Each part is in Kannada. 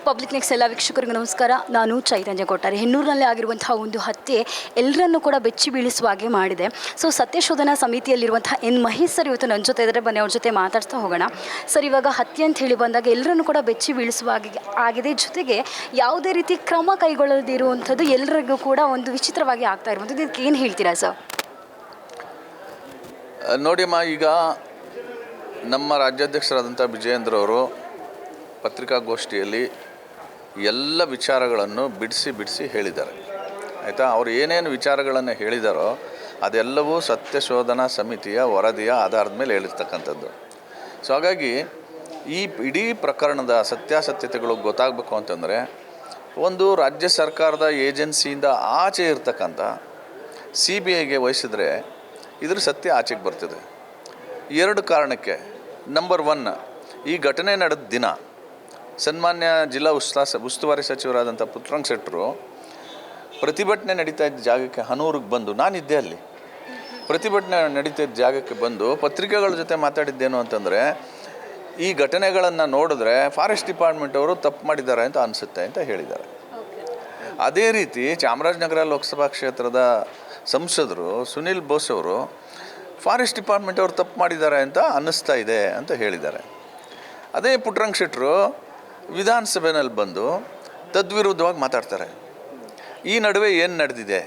ಪಬ್ಲಿಕ್ ನೆಕ್ಸ್ಟ್ ಎಲ್ಲ ವೀಕ್ಷಕರಿಗೂ ನಮಸ್ಕಾರ. ನಾನು ಚೈತನ್ಯ ಕೊಟ್ಟಾರೆ. ಹೆಣ್ಣೂರಿನಲ್ಲಿ ಆಗಿರುವಂತಹ ಒಂದು ಹತ್ಯೆ ಎಲ್ಲರನ್ನೂ ಕೂಡ ಬೆಚ್ಚಿ ಬೀಳಿಸುವ ಹಾಗೆ ಮಾಡಿದೆ. ಸೊ ಸತ್ಯಶೋಧನಾ ಸಮಿತಿಯಲ್ಲಿರುವಂತಹ ಎನ್ ಮಹೇಶ್ ಸರ್ ಇವತ್ತು ನನ್ನ ಜೊತೆ ಇದ್ದರೆ, ಬನ್ನಿ ಅವ್ರ ಜೊತೆ ಮಾತಾಡ್ತಾ ಹೋಗೋಣ. ಸರ್, ಇವಾಗ ಹತ್ಯೆ ಅಂತ ಹೇಳಿ ಬಂದಾಗ ಎಲ್ಲರನ್ನೂ ಕೂಡ ಬೆಚ್ಚಿ ಬೀಳಿಸುವ ಆಗಿದೆ. ಜೊತೆಗೆ ಯಾವುದೇ ರೀತಿ ಕ್ರಮ ಕೈಗೊಳ್ಳದಿರುವಂಥದ್ದು ಎಲ್ಲರಿಗೂ ಕೂಡ ಒಂದು ವಿಚಿತ್ರವಾಗಿ ಆಗ್ತಾ ಇರುವಂಥದ್ದು. ಇದಕ್ಕೆ ಏನು ಹೇಳ್ತೀರಾ ಸರ್? ನೋಡಿಮ್ಮ, ಈಗ ನಮ್ಮ ರಾಜ್ಯಾಧ್ಯಕ್ಷರಾದಂಥ ವಿಜಯೇಂದ್ರ ಅವರು ಪತ್ರಿಕಾಗೋಷ್ಠಿಯಲ್ಲಿ ಎಲ್ಲ ವಿಚಾರಗಳನ್ನು ಬಿಡಿಸಿ ಹೇಳಿದ್ದಾರೆ. ಆಯಿತಾ? ಅವರು ಏನೇನು ವಿಚಾರಗಳನ್ನು ಹೇಳಿದಾರೋ ಅದೆಲ್ಲವೂ ಸತ್ಯಶೋಧನಾ ಸಮಿತಿಯ ವರದಿಯ ಆಧಾರದ ಮೇಲೆ ಹೇಳಿರ್ತಕ್ಕಂಥದ್ದು. ಸೊ ಹಾಗಾಗಿ ಈ ಇಡೀ ಪ್ರಕರಣದ ಸತ್ಯಾಸತ್ಯತೆಗಳು ಗೊತ್ತಾಗಬೇಕು ಅಂತಂದರೆ ಒಂದು ರಾಜ್ಯ ಸರ್ಕಾರದ ಏಜೆನ್ಸಿಯಿಂದ ಆಚೆ ಇರ್ತಕ್ಕಂಥ CBIಗೆ ವಹಿಸಿದ್ರೆ ಇದ್ರ ಸತ್ಯ ಆಚೆಗೆ ಬರ್ತದೆ. ಎರಡು ಕಾರಣಕ್ಕೆ. ನಂಬರ್ 1, ಈ ಘಟನೆ ನಡೆದ ದಿನ ಸನ್ಮಾನ್ಯ ಜಿಲ್ಲಾ ಉಸ್ತುವಾರಿ ಸಚಿವರಾದಂಥ ಪುಟ್ಟರಂಗ ಶೆಟ್ಟರು ಪ್ರತಿಭಟನೆ ನಡೀತಾ ಇದ್ದ ಜಾಗಕ್ಕೆ ಹನೂರಿಗೆ ಬಂದು, ನಾನಿದ್ದೆ ಅಲ್ಲಿ, ಪ್ರತಿಭಟನೆ ನಡೀತಾ ಇದ್ದ ಜಾಗಕ್ಕೆ ಬಂದು ಪತ್ರಿಕೆಗಳ ಜೊತೆ ಮಾತಾಡಿದ್ದೇನು ಅಂತಂದರೆ, ಈ ಘಟನೆಗಳನ್ನು ನೋಡಿದ್ರೆ ಫಾರೆಸ್ಟ್ ಡಿಪಾರ್ಟ್ಮೆಂಟ್ ಅವರು ತಪ್ಪು ಮಾಡಿದ್ದಾರೆ ಅಂತ ಅನಿಸುತ್ತೆ ಅಂತ ಹೇಳಿದ್ದಾರೆ. ಅದೇ ರೀತಿ ಚಾಮರಾಜನಗರ ಲೋಕಸಭಾ ಕ್ಷೇತ್ರದ ಸಂಸದರು ಸುನಿಲ್ ಬೋಸ್ ಅವರು ಫಾರೆಸ್ಟ್ ಡಿಪಾರ್ಟ್ಮೆಂಟ್ ಅವರು ತಪ್ಪು ಮಾಡಿದ್ದಾರೆ ಅಂತ ಅನ್ನಿಸ್ತಾ ಇದೆ ಅಂತ ಹೇಳಿದ್ದಾರೆ. ಅದೇ ಪುಟ್ಟರಂಗ ಶೆಟ್ಟರು ವಿಧಾನಸಭೆಯಲ್ಲಿ ಬಂದು ತದ್ವಿರುದ್ಧವಾಗಿ ಮಾತಾಡ್ತಾರೆ. ಈ ನಡುವೆ ಏನು ನಡೆದಿದೆ,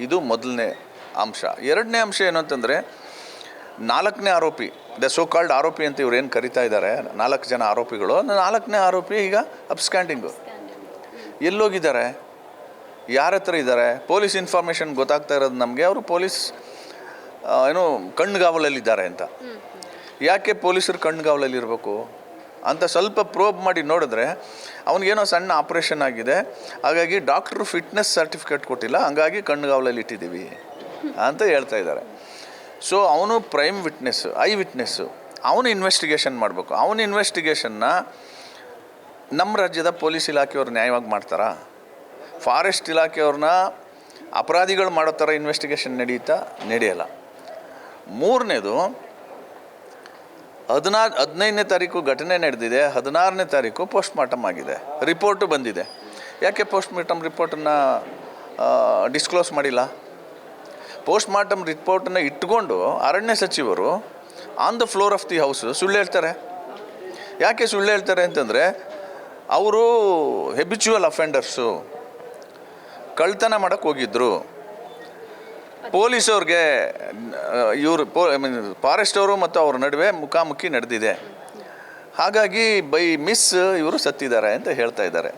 ಇದು ಮೊದಲನೇ ಅಂಶ. ಎರಡನೇ ಅಂಶ ಏನು ಅಂತಂದರೆ, 4ನೇ ಆರೋಪಿ, ದ ಸೋ ಕಾಲ್ಡ್ ಆರೋಪಿ ಅಂತ ಇವ್ರು ಏನು ಕರಿತಾ ಇದ್ದಾರೆ, 4 ಜನ ಆರೋಪಿಗಳು, 4ನೇ ಆರೋಪಿ ಈಗ ಅಬ್ಸ್ಕ್ಯಾಂಡಿಂಗು. ಎಲ್ಲೋಗಿದ್ದಾರೆ, ಯಾರ ಹತ್ರ ಇದ್ದಾರೆ, ಪೊಲೀಸ್ ಇನ್ಫಾರ್ಮೇಷನ್ ಗೊತ್ತಾಗ್ತಾ ಇರೋದು ನಮಗೆ, ಅವರು ಪೊಲೀಸ್ ಕಣ್ಗಾವಲಲ್ಲಿದ್ದಾರೆ ಅಂತ. ಯಾಕೆ ಪೊಲೀಸರು ಕಣ್ಗಾವಲಲ್ಲಿರಬೇಕು ಅಂತ ಸ್ವಲ್ಪ ಪ್ರೋಬ್ ಮಾಡಿ ನೋಡಿದ್ರೆ ಅವನಿಗೇನೋ ಸಣ್ಣ ಆಪ್ರೇಷನ್ ಆಗಿದೆ, ಹಾಗಾಗಿ ಡಾಕ್ಟ್ರು ಫಿಟ್ನೆಸ್ ಸರ್ಟಿಫಿಕೇಟ್ ಕೊಟ್ಟಿಲ್ಲ, ಹಂಗಾಗಿ ಕಣ್ಗಾವಲಲ್ಲಿ ಇಟ್ಟಿದ್ದೀವಿ ಅಂತ ಹೇಳ್ತಾ ಇದ್ದಾರೆ. ಸೊ ಅವನು ಪ್ರೈಮ್ ವಿಟ್ನೆಸ್ಸು, ಐ ವಿಟ್ನೆಸ್ಸು, ಅವನು ಇನ್ವೆಸ್ಟಿಗೇಷನ್ ಮಾಡಬೇಕು. ಅವನ ಇನ್ವೆಸ್ಟಿಗೇಷನ್ನ ನಮ್ಮ ರಾಜ್ಯದ ಪೊಲೀಸ್ ಇಲಾಖೆಯವ್ರು ನ್ಯಾಯವಾಗಿ ಮಾಡ್ತಾರಾ? ಫಾರೆಸ್ಟ್ ಇಲಾಖೆಯವ್ರನ್ನ ಅಪರಾಧಿಗಳು ಮಾಡೋ ಥರ ಇನ್ವೆಸ್ಟಿಗೇಷನ್ ನಡೆಯಲ್ಲ. ಮೂರನೇದು, 15ನೇ ತಾರೀಕು ಘಟನೆ ನಡೆದಿದೆ, 16ನೇ ತಾರೀಕು ಪೋಸ್ಟ್ ಮಾರ್ಟಮ್ ಆಗಿದೆ, ರಿಪೋರ್ಟು ಬಂದಿದೆ. ಯಾಕೆ ಪೋಸ್ಟ್ ಮಾರ್ಟಮ್ ರಿಪೋರ್ಟನ್ನು ಡಿಸ್ಕ್ಲೋಸ್ ಮಾಡಿಲ್ಲ? ಪೋಸ್ಟ್ ಮಾರ್ಟಮ್ ರಿಪೋರ್ಟನ್ನು ಇಟ್ಕೊಂಡು ಅರಣ್ಯ ಸಚಿವರು on the floor of the house ಸುಳ್ಳು ಹೇಳ್ತಾರೆ. ಯಾಕೆ ಸುಳ್ಳು ಹೇಳ್ತಾರೆ ಅಂತಂದರೆ, ಅವರು ಹೆಬಿಚುವಲ್ ಅಫೆಂಡರ್ಸು, ಕಳ್ತನ ಮಾಡೋಕ್ಕೆ ಹೋಗಿದ್ದರು, ಪೊಲೀಸವ್ರಿಗೆ ಇವರು ಫಾರೆಸ್ಟ್ ಅವರು ಮತ್ತು ಅವ್ರ ನಡುವೆ ಮುಖಾಮುಖಿ ನಡೆದಿದೆ, ಹಾಗಾಗಿ ಬೈ ಮಿಸ್ ಇವರು ಸತ್ತಿದ್ದಾರೆ ಅಂತ ಹೇಳ್ತಾ ಇದ್ದಾರೆ.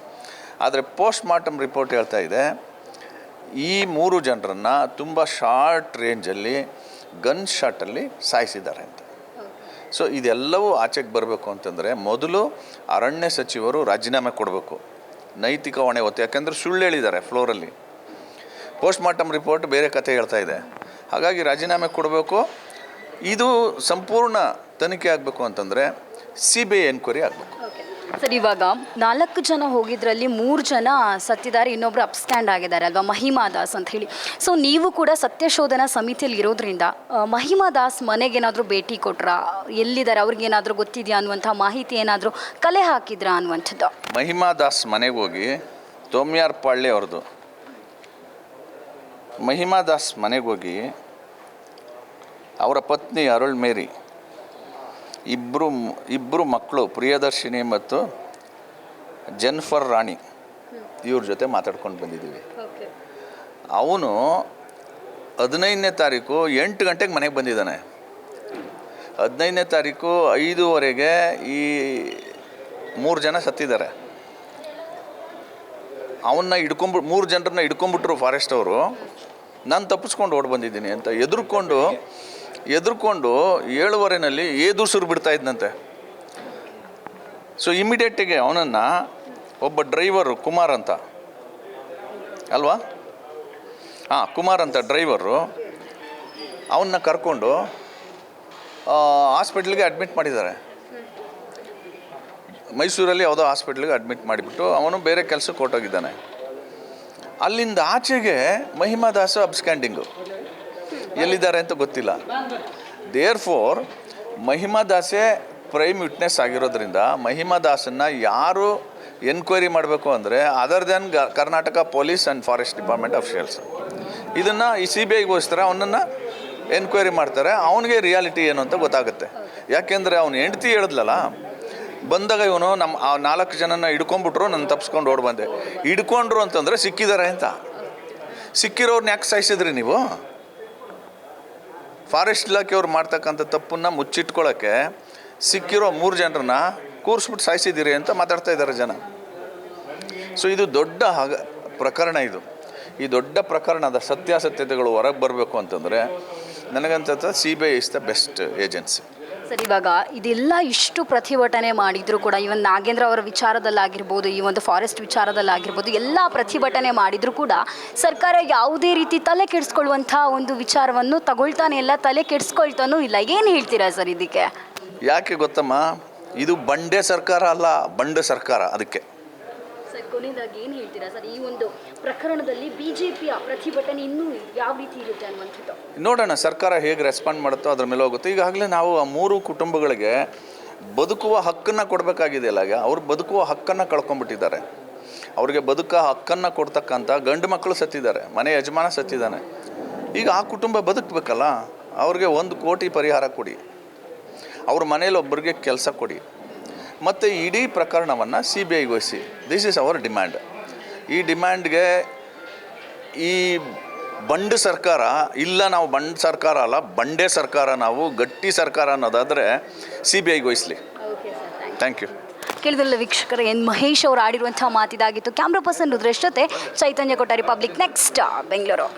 ಆದರೆ ಪೋಸ್ಟ್ ಮಾರ್ಟಮ್ ರಿಪೋರ್ಟ್ ಹೇಳ್ತಾ ಇದೆ, ಈ 3 ಜನರನ್ನು ತುಂಬ ಶಾರ್ಟ್ ರೇಂಜಲ್ಲಿ ಗನ್ ಶಾಟಲ್ಲಿ ಸಾಯಿಸಿದ್ದಾರೆ ಅಂತ. ಸೊ ಇದೆಲ್ಲವೂ ಆಚೆಗೆ ಬರಬೇಕು ಅಂತಂದರೆ ಮೊದಲು ಅರಣ್ಯ ಸಚಿವರು ರಾಜೀನಾಮೆ ಕೊಡಬೇಕು, ನೈತಿಕ ಹೊಣೆ ಹೊತ್ತು. ಯಾಕೆಂದರೆ ಸುಳ್ಳು ಹೇಳಿದ್ದಾರೆ ಫ್ಲೋರಲ್ಲಿ, ಪೋಸ್ಟ್ ಮಾರ್ಟಮ್ ರಿಪೋರ್ಟ್ ಬೇರೆ ಕಥೆ ಹೇಳ್ತಾ ಇದೆ, ಹಾಗಾಗಿ ರಾಜೀನಾಮೆ ಕೊಡಬೇಕು. ಇದು ಸಂಪೂರ್ಣ ತನಿಖೆ ಆಗಬೇಕು ಅಂತಂದರೆ CBI ಎನ್ಕ್ವೈರಿ ಆಗಬೇಕು. ಸರ್, ಇವಾಗ 4 ಜನ ಹೋಗಿದ್ರಲ್ಲಿ 3 ಜನ ಸತ್ತಿದ್ದಾರೆ, ಇನ್ನೊಬ್ರು ಅಬ್ಸ್ಕ್ಯಾಂಡ್ ಆಗಿದ್ದಾರೆ ಅಲ್ವಾ, ಮಹಿಮಾ ದಾಸ್ ಅಂತ ಹೇಳಿ. ಸೊ ನೀವು ಕೂಡ ಸತ್ಯಶೋಧನಾ ಸಮಿತಿಯಲ್ಲಿ ಇರೋದ್ರಿಂದ ಮಹಿಮಾ ದಾಸ್ ಮನೆಗೇನಾದರೂ ಭೇಟಿ ಕೊಟ್ರಾ, ಎಲ್ಲಿದ್ದಾರೆ, ಅವ್ರಿಗೇನಾದರೂ ಗೊತ್ತಿದೆಯಾ ಅನ್ನುವಂಥ ಮಾಹಿತಿ ಏನಾದರೂ ಕಲೆ ಹಾಕಿದ್ರಾ ಅನ್ನುವಂಥದ್ದು? ಮಹಿಮಾ ದಾಸ್ ಮನೆಗೆ ಹೋಗಿ, ತೋಮ್ಯಾರ್ಪಾಳ್ಯ ಅವ್ರದ್ದು ಮಹಿಮಾ ದಾಸ್ ಮನೆಗೆ ಹೋಗಿ ಅವರ ಪತ್ನಿ ಅರುಳ್ ಮೇರಿ, ಇಬ್ಬರು ಮಕ್ಕಳು ಪ್ರಿಯದರ್ಶಿನಿ ಮತ್ತು ಜೆನ್ಫರ್ ರಾಣಿ, ಇವ್ರ ಜೊತೆ ಮಾತಾಡ್ಕೊಂಡು ಬಂದಿದ್ದೀವಿ. ಅವನು 15ನೇ ತಾರೀಕು 8 ಗಂಟೆಗೆ ಮನೆಗೆ ಬಂದಿದ್ದಾನೆ. 15ನೇ ತಾರೀಕು 5:15ಗೆ ಈ 3 ಜನ ಸತ್ತಿದ್ದಾರೆ. ಅವನ್ನ 3 ಜನರನ್ನ ಹಿಡ್ಕೊಂಡ್ಬಿಟ್ರು ಫಾರೆಸ್ಟ್ ಅವರು. ನಾನು ತಪ್ಪಿಸ್ಕೊಂಡು ಓಡಿ ಬಂದಿದ್ದೀನಿ ಅಂತ ಎದುರ್ಕೊಂಡು 7:15ನಲ್ಲಿ ಏದುಸುರು ಬಿಡ್ತಾ ಇದ್ದಂತೆ. ಸೊ ಇಮಿಡಿಯೇಟಿಗೆ ಅವನನ್ನು ಒಬ್ಬ ಡ್ರೈವರು ಕುಮಾರ್ ಅಂತ ಅಲ್ವಾ, ಕುಮಾರ್ ಅಂತ ಡ್ರೈವರು, ಅವನ್ನ ಕರ್ಕೊಂಡು ಹಾಸ್ಪಿಟ್ಲಿಗೆ ಅಡ್ಮಿಟ್ ಮಾಡಿದ್ದಾರೆ. ಮೈಸೂರಲ್ಲಿ ಯಾವುದೋ ಹಾಸ್ಪಿಟ್ಲಿಗೆ ಅಡ್ಮಿಟ್ ಮಾಡಿಬಿಟ್ಟು ಅವನು ಬೇರೆ ಕೆಲಸಕ್ಕೆ ಹೊರಟೋಗಿದ್ದಾನೆ. ಅಲ್ಲಿಂದ ಆಚೆಗೆ ಮಹಿಮಾ ದಾಸ್ ಅಬ್ಸ್ಕ್ಯಾಂಡಿಂಗು, ಎಲ್ಲಿದ್ದಾರೆ ಅಂತ ಗೊತ್ತಿಲ್ಲ. ದೇರ್ಫೋರ್ ಮಹಿಮಾ ದಾಸೇ ಪ್ರೈಮ್ ವಿಟ್ನೆಸ್ ಆಗಿರೋದ್ರಿಂದ ಮಹಿಮಾ ದಾಸನ್ನು ಯಾರು ಎನ್ಕ್ವೈರಿ ಮಾಡಬೇಕು ಅಂದರೆ other than Karnataka police and forest department officials ಇದನ್ನು ಈ ಸಿ ಬಿ ಐಗೋಸ್ಕರ ಅವನನ್ನು ಎನ್ಕ್ವೈರಿ ಮಾಡ್ತಾರೆ. ಅವನಿಗೆ ರಿಯಾಲಿಟಿ ಏನು ಅಂತ ಗೊತ್ತಾಗುತ್ತೆ. ಯಾಕೆಂದರೆ ಅವ್ನು ಹೆಂಡ್ತಿ ಹೇಳಿದ್ಲಲ್ಲ, ಬಂದಾಗ ಇವನು ನಮ್ಮ ಆ 4 ಜನನ ಹಿಡ್ಕೊಂಡ್ಬಿಟ್ರು, ನಾನು ತಪ್ಪಿಸ್ಕೊಂಡು ಓಡಿ ಬಂದೆ. ಹಿಡ್ಕೊಂಡ್ರು ಅಂತಂದರೆ ಸಿಕ್ಕಿದ್ದಾರೆ ಅಂತ. ಸಿಕ್ಕಿರೋರ್ನ ಯಾಕೆ ಸಾಯಿಸಿದ್ರಿ ನೀವು? ಫಾರೆಸ್ಟ್ ಇಲಾಖೆಯವ್ರು ಮಾಡ್ತಕ್ಕಂಥ ತಪ್ಪನ್ನು ಮುಚ್ಚಿಟ್ಕೊಳ್ಳೋಕ್ಕೆ ಸಿಕ್ಕಿರೋ 3 ಜನರನ್ನ ಕೂರಿಸ್ಬಿಟ್ಟು ಸಾಯಿಸಿದ್ದೀರಿ ಅಂತ ಮಾತಾಡ್ತಾ ಇದ್ದಾರೆ ಜನ. ಸೊ ಇದು ದೊಡ್ಡ ಪ್ರಕರಣ. ಈ ದೊಡ್ಡ ಪ್ರಕರಣದ ಸತ್ಯಾಸತ್ಯತೆಗಳು ಹೊರಗೆ ಬರಬೇಕು ಅಂತಂದರೆ ನನಗಂತ CBI is the best agency. Sir, ಇವಾಗ ಇದೆಲ್ಲ ಇಷ್ಟು ಪ್ರತಿಭಟನೆ ಮಾಡಿದರೂ ಕೂಡ ಇವನ್ ನಾಗೇಂದ್ರ ಅವರ ವಿಚಾರದಲ್ಲಾಗಿರ್ಬೋದು, ಈ ಒಂದು ಫಾರೆಸ್ಟ್ ವಿಚಾರದಲ್ಲಾಗಿರ್ಬೋದು, ಎಲ್ಲ ಪ್ರತಿಭಟನೆ ಮಾಡಿದರೂ ಕೂಡ ಸರ್ಕಾರ ಯಾವುದೇ ರೀತಿ ತಲೆ ಕೆಡಿಸ್ಕೊಳ್ಳುವಂಥ ಒಂದು ವಿಚಾರವನ್ನು ತಗೊಳ್ತಾನೆ ಇಲ್ಲ, ತಲೆ ಕೆಡಿಸ್ಕೊಳ್ತಾನೂ ಇಲ್ಲ. ಏನು ಹೇಳ್ತೀರಾ ಸರ್ ಇದಕ್ಕೆ? ಯಾಕೆ ಗೊತ್ತಮ್ಮ, ಇದು ಬಂಡೆ ಸರ್ಕಾರ ಅಲ್ಲ, ಬಂಡೆ ಸರ್ಕಾರ. ಅದಕ್ಕೆ ಸರ್, ಕೊನೆಯದಾಗಿ ಏನು ಹೇಳ್ತೀರಾ ಸರ್, ಈ ಒಂದು ಪ್ರಕರಣದಲ್ಲಿ BJPಯ ಪ್ರತಿಭಟನೆ ಇನ್ನೂ ಯಾವ ರೀತಿ ಇರುತ್ತೆ ಅನ್ನುವಂಥದ್ದು? ನೋಡೋಣ ಸರ್ಕಾರ ಹೇಗೆ ರೆಸ್ಪಾಂಡ್ ಮಾಡುತ್ತೋ ಅದ್ರ ಮೇಲೆ ಹೋಗುತ್ತೆ. ಈಗಾಗಲೇ ನಾವು ಆ 3 ಕುಟುಂಬಗಳಿಗೆ ಬದುಕುವ ಹಕ್ಕನ್ನು ಕೊಡಬೇಕಾಗಿದೆಯಲ್ಲ, ಅವ್ರು ಬದುಕುವ ಹಕ್ಕನ್ನು ಕಳ್ಕೊಂಡ್ಬಿಟ್ಟಿದ್ದಾರೆ. ಅವ್ರಿಗೆ ಬದುಕೋ ಹಕ್ಕನ್ನು ಕೊಡ್ತಕ್ಕಂಥ ಗಂಡು ಮಕ್ಕಳು ಸತ್ತಿದ್ದಾರೆ, ಮನೆ ಯಜಮಾನ ಸತ್ತಿದ್ದಾನೆ. ಈಗ ಆ ಕುಟುಂಬ ಬದುಕಬೇಕಲ್ಲ, ಅವ್ರಿಗೆ 1 ಕೋಟಿ ಪರಿಹಾರ ಕೊಡಿ, ಅವ್ರ ಮನೇಲಿ ಒಬ್ಬರಿಗೆ ಕೆಲಸ ಕೊಡಿ, ಮತ್ತು ಇಡೀ ಪ್ರಕರಣವನ್ನು CBIಗೊಳಿಸಿ. This is our demand. ಈ ಡಿಮ್ಯಾಂಡ್ಗೆ ಈ ಬಂಡು ಸರ್ಕಾರ ಇಲ್ಲ, ನಾವು ಬಂಡು ಸರ್ಕಾರ ಅಲ್ಲ, ಬಂಡೆ ಸರ್ಕಾರ, ನಾವು ಗಟ್ಟಿ ಸರ್ಕಾರ ಅನ್ನೋದಾದರೆ CBIಗೊಳಿಸಲಿ. Thank you. ಕೇಳಿದ್ರಲ್ಲ ವೀಕ್ಷಕರ, ಎನ್ ಮಹೇಶ್ ಅವರು ಆಡಿರುವಂಥ ಮಾತಿದಾಗಿತ್ತು. ಕ್ಯಾಮ್ರಾ ಪರ್ಸನ್ ರುದ್ರೇಶ್ ಜೊತೆ ಚೈತನ್ಯ ಕೊಟ್ಟಾರಿ, ಪಬ್ಲಿಕ್ ನೆಕ್ಸ್ಟ್, ಬೆಂಗಳೂರು.